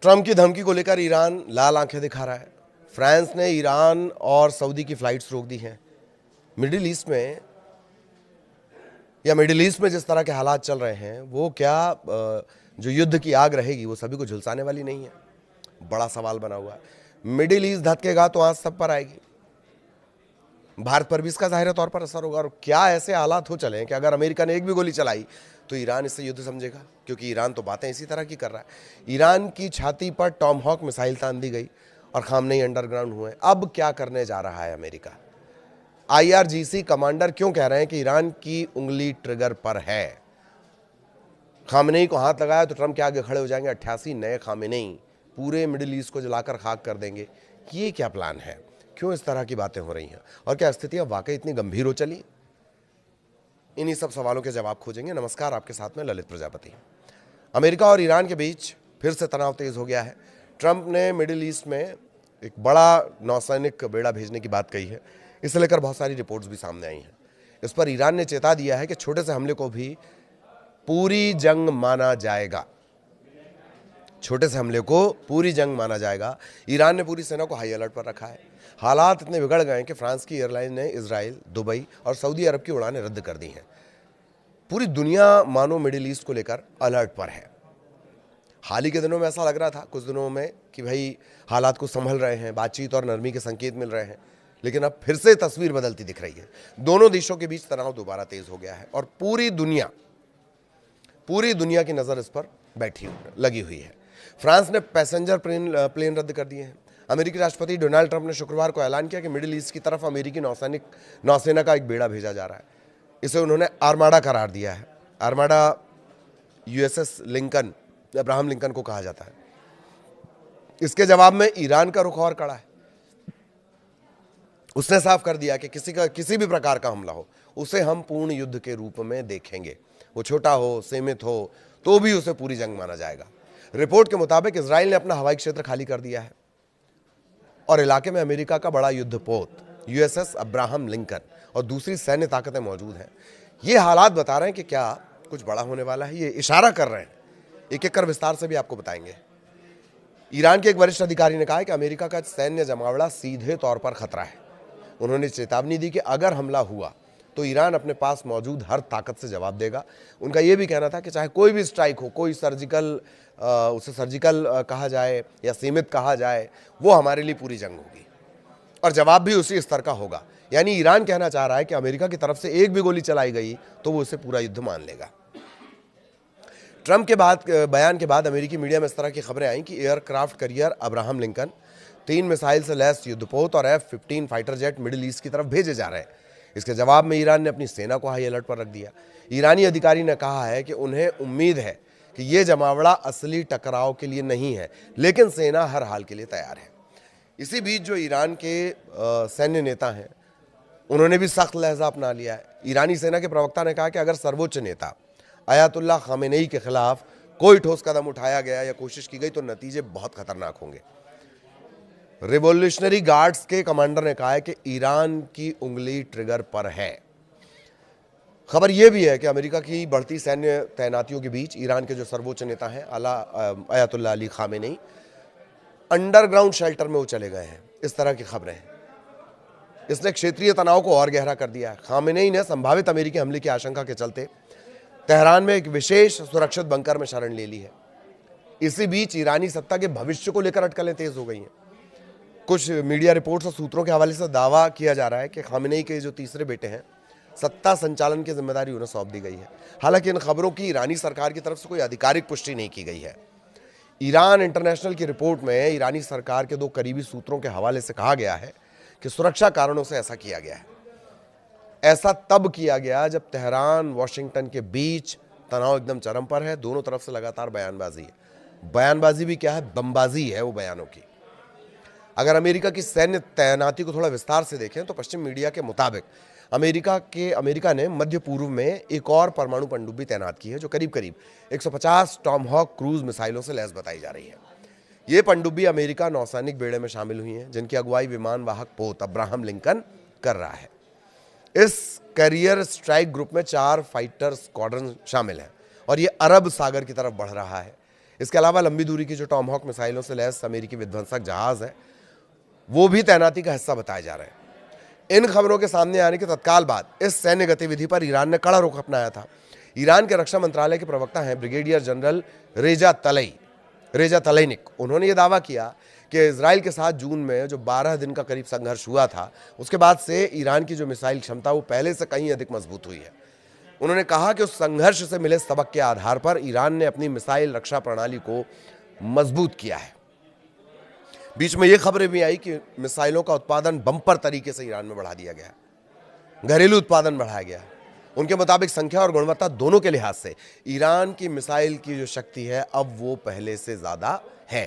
Trump की धमकी को लेकर ईरान लाल आंखें दिखा रहा है। फ्रांस ने ईरान और सऊदी की फ्लाइट्स रोक दी हैं। मिडिल ईस्ट में जिस तरह के हालात चल रहे हैं वो क्या जो युद्ध की आग रहेगी वो सभी को झुलसाने वाली नहीं है। बड़ा सवाल बना हुआ है। मिडिल ईस्ट धधकेगा तो आंच सब पर आएगी। भारत पर भी इसका जाहिर तौर पर असर होगा। और क्या ऐसे हालात हो चले हैं कि अगर अमेरिका ने एक भी गोली चलाई तो ईरान इससे युद्ध समझेगा, क्योंकि ईरान तो बातें इसी तरह की कर रहा है। ईरान की छाती पर टॉमहॉक मिसाइल तान दी गई और खामनेई अंडरग्राउंड हुए। अब क्या करने जा रहा है अमेरिका? IRGC कमांडर क्यों कह रहे हैं कि ईरान की उंगली ट्रिगर पर है? खामनेई को हाथ लगाया तो ट्रंप के आगे खड़े हो जाएंगे 88 नए खामनेई, पूरे मिडिल ईस्ट को जलाकर खाक कर देंगे। ये क्या प्लान है? क्यों इस तरह की बातें हो रही हैं और क्या स्थितियां वाकई इतनी गंभीर हो चली? इन्हीं सब सवालों के जवाब खोजेंगे। नमस्कार, आपके साथ में ललित प्रजापति। अमेरिका और ईरान के बीच फिर से तनाव तेज हो गया है। ट्रंप ने मिडिल ईस्ट में एक बड़ा नौसैनिक बेड़ा भेजने की बात कही है। इसे लेकर बहुत सारी रिपोर्ट्स भी सामने आई हैं। इस पर ईरान ने चेता दिया है कि छोटे से हमले को भी पूरी जंग माना जाएगा। छोटे से हमले को पूरी जंग माना जाएगा। ईरान ने पूरी सेना को हाई अलर्ट पर रखा है। हालात इतने बिगड़ गए हैं कि फ्रांस की एयरलाइन ने इजराइल, दुबई और सऊदी अरब की उड़ानें रद्द कर दी हैं। पूरी दुनिया मानो मिडिल ईस्ट को लेकर अलर्ट पर है। हाल ही के दिनों में ऐसा लग रहा था, कुछ दिनों में, कि भाई हालात को संभल रहे हैं, बातचीत और नरमी के संकेत मिल रहे हैं, लेकिन अब फिर से तस्वीर बदलती दिख रही है। दोनों देशों के बीच तनाव दोबारा तेज हो गया है और पूरी दुनिया की नजर इस पर लगी हुई है। फ्रांस ने पैसेंजर प्लेन रद्द कर दिए हैं। अमेरिकी राष्ट्रपति डोनाल्ड ट्रंप ने शुक्रवार को ऐलान किया कि मिडिल ईस्ट की तरफ अमेरिकी नौसेना का एक बेड़ा भेजा जा रहा है। इसे उन्होंने आर्माडा करार दिया है। आर्माडा USS अब्राहम लिंकन को कहा जाता है। इसके जवाब में ईरान का रुख और कड़ा है। उसने साफ कर दिया कि किसी भी प्रकार का हमला हो उसे हम पूर्ण युद्ध के रूप में देखेंगे। वो छोटा हो, सीमित हो, तो भी उसे पूरी जंग माना जाएगा। रिपोर्ट के मुताबिक इजराइल ने अपना हवाई क्षेत्र खाली कर दिया है और इलाके में अमेरिका का बड़ा युद्धपोत USS अब्राहम लिंकन और दूसरी सैन्य ताकतें मौजूद हैं। ये हालात बता रहे हैं कि क्या कुछ बड़ा होने वाला है। ये इशारा कर रहे हैं। एक एक कर विस्तार से भी आपको बताएंगे। ईरान के एक वरिष्ठ अधिकारी ने कहा है कि अमेरिका का सैन्य जमावड़ा सीधे तौर पर खतरा है। उन्होंने चेतावनी दी कि अगर हमला हुआ तो ईरान अपने पास मौजूद हर ताकत से जवाब देगा। उनका यह भी कहना था कि चाहे कोई भी स्ट्राइक हो, कोई उसे सर्जिकल कहा जाए या सीमित कहा जाए, वो हमारे लिए पूरी जंग होगी और जवाब भी उसी स्तर का होगा। यानी ईरान कहना चाह रहा है कि अमेरिका की तरफ से एक भी गोली चलाई गई तो वो उसे पूरा युद्ध मान लेगा। ट्रंप के बयान के बाद अमेरिकी मीडिया में इस तरह की खबरें आई कि aircraft carrier Abraham Lincoln, 3 missile से लैस युद्धपोत और F-15 fighter jet middle east की तरफ भेजे जा रहे हैं। इसके जवाब में ईरान ने अपनी सेना को हाई अलर्ट पर रख दिया। ईरानी अधिकारी ने कहा है कि उन्हें उम्मीद है कि यह जमावड़ा असली टकराव के लिए नहीं है, लेकिन सेना हर हाल के लिए तैयार है। इसी बीच जो ईरान के सैन्य नेता हैं उन्होंने भी सख्त लहजा अपना लिया है। ईरानी सेना के प्रवक्ता ने कहा कि अगर सर्वोच्च नेता अयातुल्लाह खामेनेई के खिलाफ कोई ठोस कदम उठाया गया या कोशिश की गई तो नतीजे बहुत खतरनाक होंगे। रिवॉल्यूशनरी गार्ड्स के कमांडर ने कहा है कि ईरान की उंगली ट्रिगर पर है। खबर यह भी है कि अमेरिका की बढ़ती सैन्य तैनातियों के बीच ईरान के जो सर्वोच्च नेता हैं Ayatollah Ali Khamenei underground shelter में वो चले गए हैं। इस तरह की खबरें हैं। इसने क्षेत्रीय तनाव को और गहरा कर दिया है। खामेनेई ने संभावित अमेरिकी हमले की आशंका के चलते तेहरान में एक विशेष सुरक्षित बंकर में शरण ले ली है। इसी बीच ईरानी सत्ता के भविष्य को लेकर अटकलें तेज हो गई हैं। कुछ मीडिया रिपोर्ट्स और सूत्रों के हवाले से दावा किया जा रहा है कि खामेनेई के जो तीसरे बेटे हैं, सत्ता संचालन की जिम्मेदारी उन्हें सौंप दी गई है। हालांकि इन खबरों की ईरानी सरकार की तरफ से कोई आधिकारिक पुष्टि नहीं की गई है। ईरान इंटरनेशनल की रिपोर्ट में ईरानी सरकार के 2 करीबी सूत्रों के हवाले से कहा गया है कि सुरक्षा कारणों से ऐसा किया गया है। ऐसा तब किया गया जब तेहरान वॉशिंगटन के बीच तनाव एकदम चरम पर है। दोनों तरफ से लगातार बयानबाजी है। बयानबाजी भी क्या है, बमबाजी है वो बयानों की। अगर अमेरिका की सैन्य तैनाती को थोड़ा विस्तार से देखें तो पश्चिम मीडिया के मुताबिक अमेरिका ने मध्य पूर्व में एक और परमाणु पनडुब्बी तैनात की है जो करीब करीब 150 टॉमहॉक क्रूज मिसाइलों से लैस बताई जा रही है। ये पनडुब्बी अमेरिका नौसैनिक बेड़े में शामिल हुई हैं, जिनकी अगुवाई विमान वाहक पोत अब्राहम लिंकन कर रहा है। इस कैरियर स्ट्राइक ग्रुप में 4 फाइटर स्क्वाड्रन शामिल हैं और ये अरब सागर की तरफ बढ़ रहा है। इसके अलावा लंबी दूरी की जो टॉमहॉक मिसाइलों से लैस अमेरिकी विध्वंसक जहाज है वो भी तैनाती का हिस्सा बताए जा रहे हैं। इन खबरों के सामने आने के तत्काल बाद इस सैन्य गतिविधि पर ईरान ने कड़ा रुख अपनाया था। ईरान के रक्षा मंत्रालय के प्रवक्ता हैं ब्रिगेडियर जनरल रेजा तलैनिक, उन्होंने ये दावा किया कि इजराइल के साथ जून में जो 12 दिन का करीब संघर्ष हुआ था उसके बाद से ईरान की जो मिसाइल क्षमता वो पहले से कहीं अधिक मजबूत हुई है। उन्होंने कहा कि उस संघर्ष से मिले सबक के आधार पर ईरान ने अपनी मिसाइल रक्षा प्रणाली को मजबूत किया है। बीच में ये खबरें भी आई कि मिसाइलों का उत्पादन बम्पर तरीके से ईरान में बढ़ा दिया गया, घरेलू उत्पादन बढ़ाया गया। उनके मुताबिक संख्या और गुणवत्ता दोनों के लिहाज से ईरान की मिसाइल की जो शक्ति है अब वो पहले से ज्यादा है।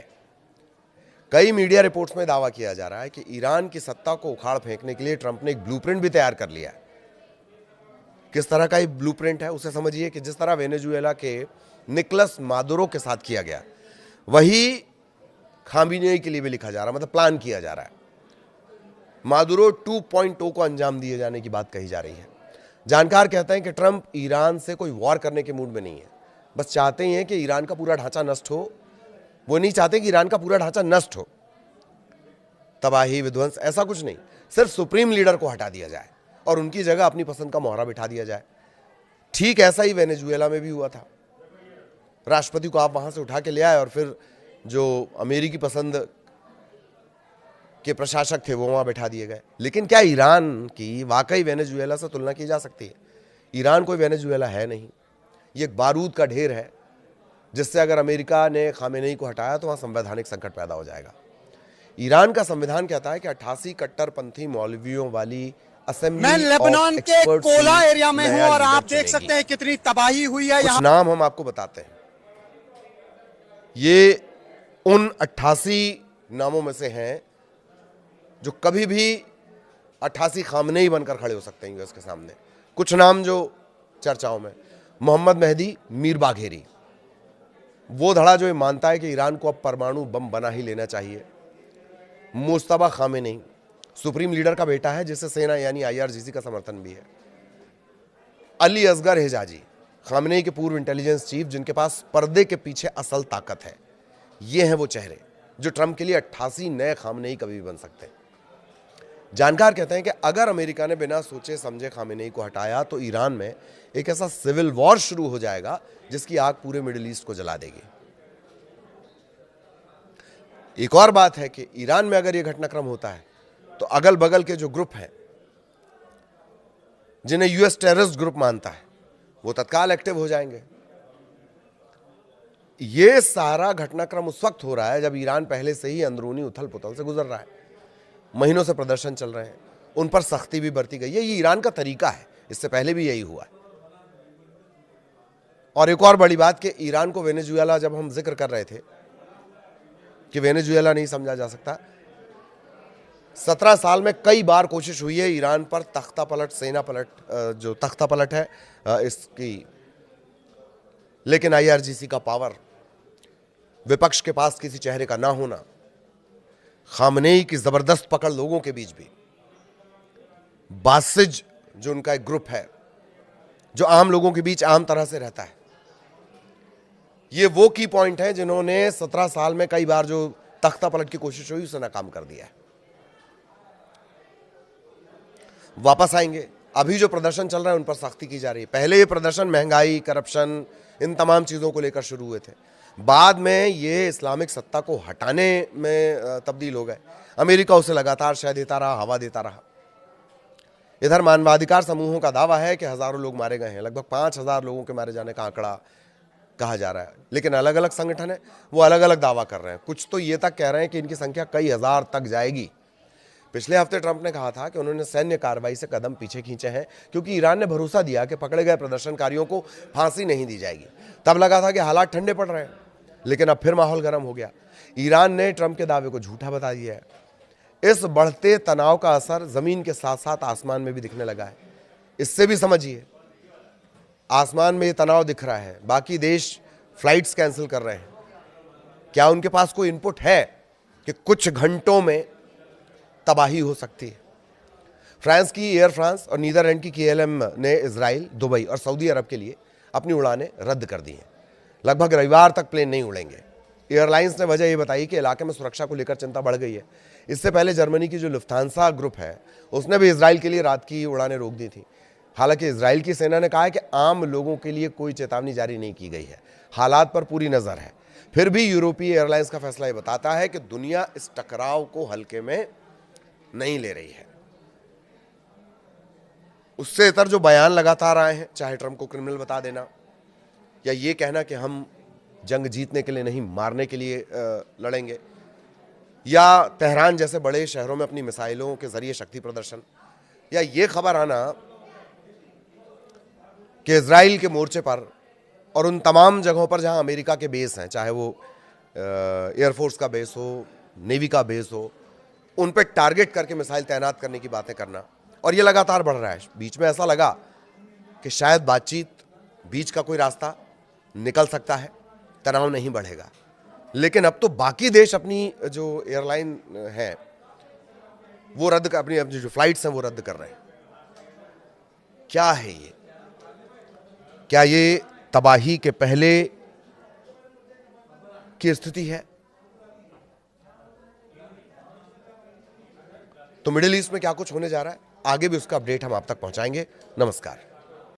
कई मीडिया रिपोर्ट्स में दावा किया जा रहा है कि ईरान की सत्ता को उखाड़ फेंकने के लिए ट्रंप ने एक ब्लूप्रिंट भी तैयार कर लिया है। किस तरह का ये ब्लूप्रिंट है उसे समझिए कि जिस तरह वेनेजुएला के निकोलस मादुरो के साथ किया गया वही खामेनेई के लिए भी लिखा जा रहा है, मतलब प्लान किया जा रहा है। मादुरो 2.0 को अंजाम दिए जाने की बात कही जा रही है। जानकार कहते हैं कि ट्रंप ईरान से कोई वॉर करने के मूड में नहीं है, बस चाहते ही हैं कि ईरान का पूरा ढांचा नष्ट हो। वो नहीं चाहते कि ईरान का पूरा ढांचा नष्ट हो, तबाही विध्वंस ऐसा कुछ नहीं, सिर्फ सुप्रीम लीडर को हटा दिया जाए और उनकी जगह अपनी पसंद का मोहरा बिठा दिया जाए। ठीक ऐसा ही वेनेजुएला में भी हुआ था। राष्ट्रपति को आप वहां से उठा के ले आए और फिर जो अमेरिकी पसंद के प्रशासक थे वो वहां बैठा दिए गए। लेकिन क्या ईरान की वाकई वेनेजुएला से तुलना की जा सकती है? ईरान कोई वेनेजुएला है नहीं, ये एक बारूद का ढेर है जिससे अगर अमेरिका ने खामेनेई को हटाया तो वहां संवैधानिक संकट पैदा हो जाएगा। ईरान का संविधान कहता है कि 88 कट्टरपंथी मौलवियों वाली असेंबली मैं लेबनान के कोला एरिया में हूं और आप देख सकते हैं कितनी तबाही हुई है। कुछ नाम हम आपको बताते हैं, ये उन 88 नामों में से हैं जो कभी भी 88 खामनेई बनकर खड़े हो सकते हैं यूएस के सामने। कुछ नाम जो चर्चाओं में, मोहम्मद मेहदी मीर बाघेरी, वो धड़ा जो ये मानता है कि ईरान को अब परमाणु बम बना ही लेना चाहिए। मुस्तफा खामेनेई सुप्रीम लीडर का बेटा है जिसे सेना यानी आईआरजीसी का समर्थन भी है। अली असगर हिजाजी खामेनेई के पूर्व इंटेलिजेंस चीफ जिनके पास पर्दे के पीछे असल ताकत है। ये हैं वो चेहरे जो ट्रंप के लिए 88 नए खामेनेई कभी भी बन सकते हैं। जानकार कहते हैं कि अगर अमेरिका ने बिना सोचे समझे खामेनेई को हटाया तो ईरान में एक ऐसा सिविल वॉर शुरू हो जाएगा जिसकी आग पूरे मिडिल ईस्ट को जला देगी। एक और बात है कि ईरान में अगर यह घटनाक्रम होता है तो अगल बगल के जो ग्रुप हैं जिन्हें यूएस टेररिस्ट ग्रुप मानता है वो तत्काल एक्टिव हो जाएंगे। यह सारा घटनाक्रम उस वक्त हो रहा है जब ईरान पहले से ही अंदरूनी उथल पुथल से गुजर रहा है। महीनों से प्रदर्शन चल रहे हैं, उन पर सख्ती भी बरती गई है। ये ईरान का तरीका है, इससे पहले भी यही हुआ है। और एक और बड़ी बात कि ईरान को वेनेजुएला, जब हम जिक्र कर रहे थे कि वेनेजुएला नहीं समझा जा सकता, 17 साल में कई बार कोशिश हुई है ईरान पर तख्ता पलट, सेना पलट, जो तख्ता पलट है इसकी, लेकिन आईआरजीसी का पावर, विपक्ष के पास किसी चेहरे का ना होना, खामनेई की जबरदस्त पकड़ लोगों के बीच भी, बासिज जो उनका एक ग्रुप है जो आम लोगों के बीच आम तरह से रहता है, ये वो की पॉइंट है जिन्होंने 17 साल में कई बार जो तख्ता पलट की कोशिश हुई उसे नाकाम कर दिया है। वापस आएंगे, अभी जो प्रदर्शन चल रहा है उन पर सख्ती की जा रही है। पहले ये प्रदर्शन महंगाई, करप्शन, इन तमाम चीजों को लेकर शुरू हुए थे, बाद में ये इस्लामिक सत्ता को हटाने में तब्दील हो गए। अमेरिका उसे लगातार शह देता रहा, हवा देता रहा। इधर मानवाधिकार समूहों का दावा है कि हजारों लोग मारे गए हैं, लगभग 5000 लोगों के मारे जाने का आंकड़ा कहा जा रहा है। लेकिन अलग अलग संगठन है, वो अलग अलग दावा कर रहे हैं। कुछ तो ये तक कह रहे हैं कि इनकी संख्या कई हजार तक जाएगी। पिछले हफ्ते ट्रंप ने कहा था कि उन्होंने सैन्य कार्रवाई से कदम पीछे खींचे हैं क्योंकि ईरान ने भरोसा दिया कि पकड़े गए प्रदर्शनकारियों को फांसी नहीं दी जाएगी। तब लगा था कि हालात ठंडे पड़ रहे हैं, लेकिन अब फिर माहौल गर्म हो गया। ईरान ने ट्रंप के दावे को झूठा बता दिया है। इस बढ़ते तनाव का असर जमीन के साथ साथ आसमान में भी दिखने लगा है। इससे भी समझिए, आसमान में ये तनाव दिख रहा है, बाकी देश फ्लाइट्स कैंसिल कर रहे हैं। क्या उनके पास कोई इनपुट है कि कुछ घंटों में तबाही हो सकती है? फ्रांस की एयर फ्रांस और नीदरलैंड की KLM ने इजराइल, दुबई और सऊदी अरब के लिए अपनी उड़ानें रद्द कर दी हैं। लगभग रविवार तक प्लेन नहीं उड़ेंगे। एयरलाइंस ने वजह ये बताई कि इलाके में सुरक्षा को लेकर चिंता बढ़ गई है। इससे पहले जर्मनी की जो लुफ्थांसा ग्रुप है उसने भी इजराइल के लिए रात की उड़ानें रोक दी थी। हालांकि इजराइल की सेना ने कहा है कि आम लोगों के लिए कोई चेतावनी जारी नहीं की गई है, हालात पर पूरी नजर है। फिर भी यूरोपीय एयरलाइंस का फैसला ये बताता है कि दुनिया इस टकराव को हल्के में नहीं ले रही है। उससे इतर जो बयान लगातार आए हैं, चाहे ट्रंप को क्रिमिनल बता देना या ये कहना कि हम जंग जीतने के लिए नहीं मारने के लिए लड़ेंगे, या तेहरान जैसे बड़े शहरों में अपनी मिसाइलों के जरिए शक्ति प्रदर्शन, या ये खबर आना कि इजराइल के मोर्चे पर और उन तमाम जगहों पर जहां अमेरिका के बेस हैं, चाहे वो एयरफोर्स का बेस हो, नेवी का बेस हो, उन पर टारगेट करके मिसाइल तैनात करने की बातें करना, और ये लगातार बढ़ रहा है। बीच में ऐसा लगा कि शायद बातचीत, बीच का कोई रास्ता निकल सकता है, तनाव नहीं बढ़ेगा, लेकिन अब तो बाकी देश अपनी जो एयरलाइन है वो रद्द कर, अपनी जो फ्लाइट्स हैं वो रद्द कर रहे हैं। क्या है ये? क्या ये तबाही के पहले की स्थिति है? तो मिडिल ईस्ट में क्या कुछ होने जा रहा है, आगे भी उसका अपडेट हम आप तक पहुंचाएंगे। नमस्कार।